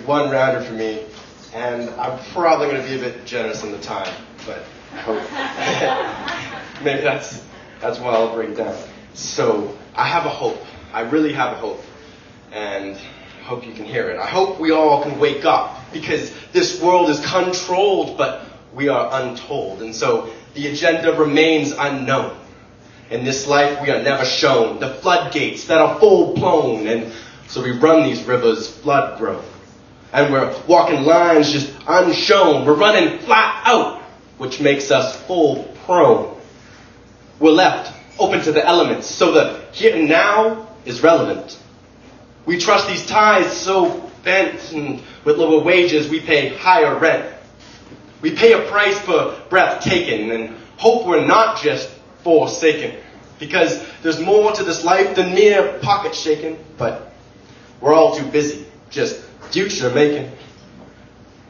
one rounder for me, and I'm probably going to be a bit generous on the time, but I hope. Maybe that's why I'll break it down. So I have a hope. I really have a hope, and I hope you can hear it. I hope we all can wake up, because this world is controlled, but we are untold, and so the agenda remains unknown. In this life, we are never shown the floodgates that are full-blown, and so we run these rivers flood-grown. And we're walking lines just unshown. We're running flat out, which makes us full-prone. We're left open to the elements, so the here and now is relevant. We trust these ties so bent, and with lower wages, we pay higher rent. We pay a price for breath taken, and hope we're not just forsaken, because there's more to this life than mere pocket shaking, but we're all too busy just future making.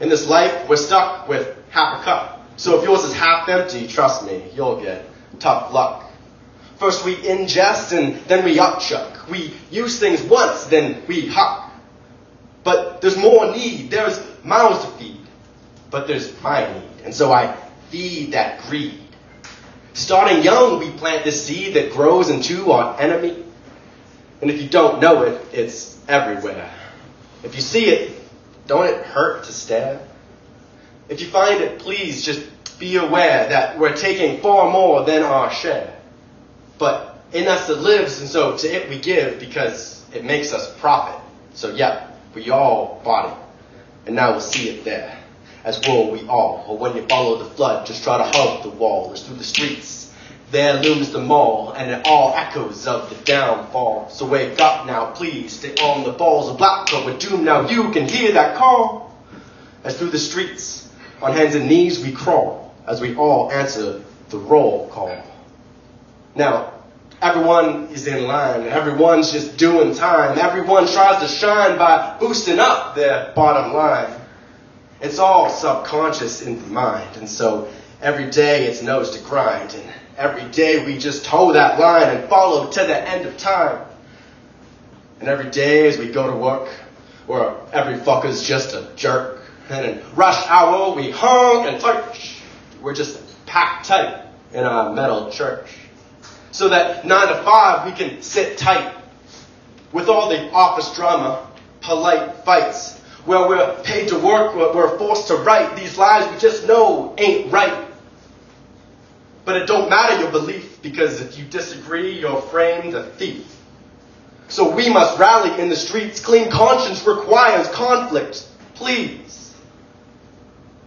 In this life, we're stuck with half a cup, so if yours is half empty, trust me, you'll get tough luck. First we ingest and then we upchuck. We use things once, then we huck. But there's more need, there's mouths to feed, but there's my need, and so I feed that greed. Starting young, we plant this seed that grows into our enemy. And if you don't know it, it's everywhere. If you see it, don't it hurt to stare? If you find it, please just be aware that we're taking far more than our share. But in us it lives, and so to it we give, because it makes us profit. So yeah, we all bought it, and now we'll see it there. As will we all, or when you follow the flood, just try to hug the wall, or through the streets. There looms the mall, and it all echoes of the downfall. So wake up now, please, stay on the balls of black coat with doom. Now you can hear that call. As through the streets, on hands and knees we crawl, as we all answer the roll call. Now, everyone is in line, everyone's just doing time. Everyone tries to shine by boosting up their bottom line. It's all subconscious in the mind, and so every day it's nose to grind, and every day we just toe that line and follow to the end of time. And every day as we go to work, where every fucker's just a jerk, and in rush hour we hung and touch. We're just packed tight in our metal church, so that 9 to 5 we can sit tight with all the office drama, polite fights, where we're paid to work, where we're forced to write these lies we just know ain't right. But it don't matter your belief, because if you disagree, you're framed a thief. So we must rally in the streets. Clean conscience requires conflict, please.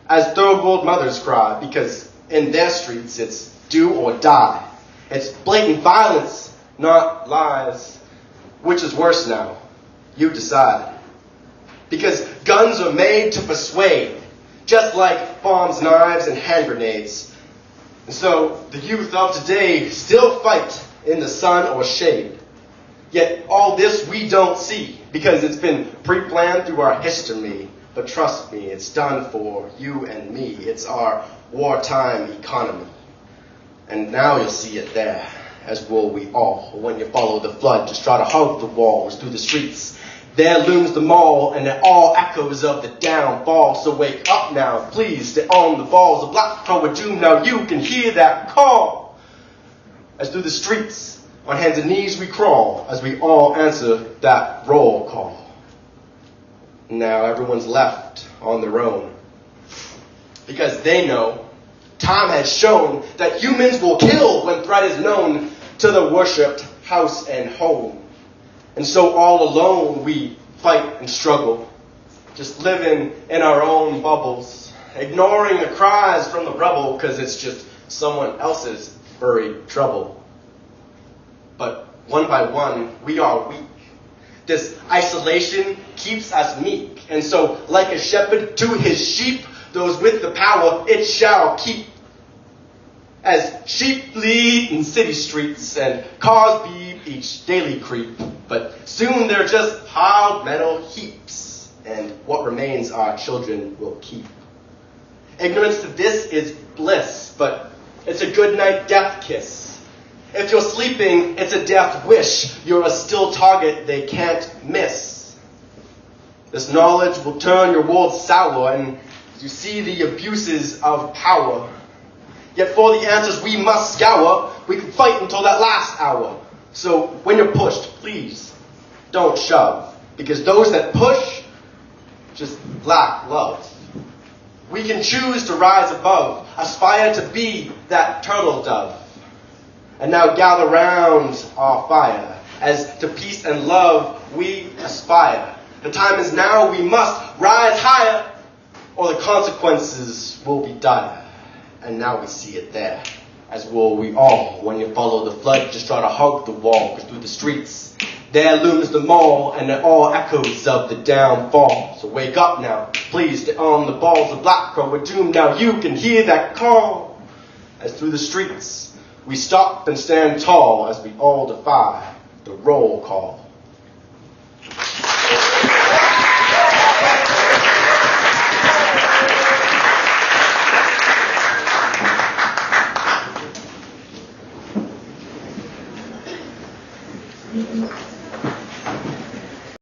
As third world mothers cry, because in their streets it's do or die. It's blatant violence, not lies. Which is worse now? You decide. Because guns are made to persuade, just like bombs, knives, and hand grenades. And so the youth of today still fight in the sun or shade. Yet all this we don't see, because it's been pre-planned through our history. But trust me, it's done for you and me. It's our wartime economy. And now you'll see it there, as will we all. When you follow the flood, just try to hug the walls through the streets. There looms the mall, and it all echoes of the downfall. So wake up now, please, stay on the balls. The black crow with doom, now you can hear that call. As through the streets, on hands and knees we crawl, as we all answer that roll call. Now everyone's left on their own, because they know time has shown that humans will kill when threat is known to the worshipped house and home. And so all alone we fight and struggle, just living in our own bubbles, ignoring the cries from the rubble because it's just someone else's furry trouble. But one by one, we are weak. This isolation keeps us meek. And so like a shepherd to his sheep, those with the power it shall keep. As sheep lead in city streets and cars beep each daily creep, but soon they're just piled metal heaps, and what remains our children will keep. Ignorance to this is bliss, but it's a goodnight death kiss. If you're sleeping, it's a death wish. You're a still target they can't miss. This knowledge will turn your world sour, and you see the abuses of power. Yet for the answers we must scour. We can fight until that last hour. So when you're pushed, please don't shove, because those that push just lack love. We can choose to rise above, aspire to be that turtle dove. And now gather round our fire, as to peace and love we aspire. The time is now, we must rise higher, or the consequences will be dire. And now we see it there, as will we all. When you follow the flood, just try to hug the wall, because through the streets, there looms the mall, and they're all echoes of the downfall. So wake up now, please, get on the balls of Black Crow. We're doomed now, you can hear that call. As through the streets, we stop and stand tall, as we all defy the roll call. Thank you.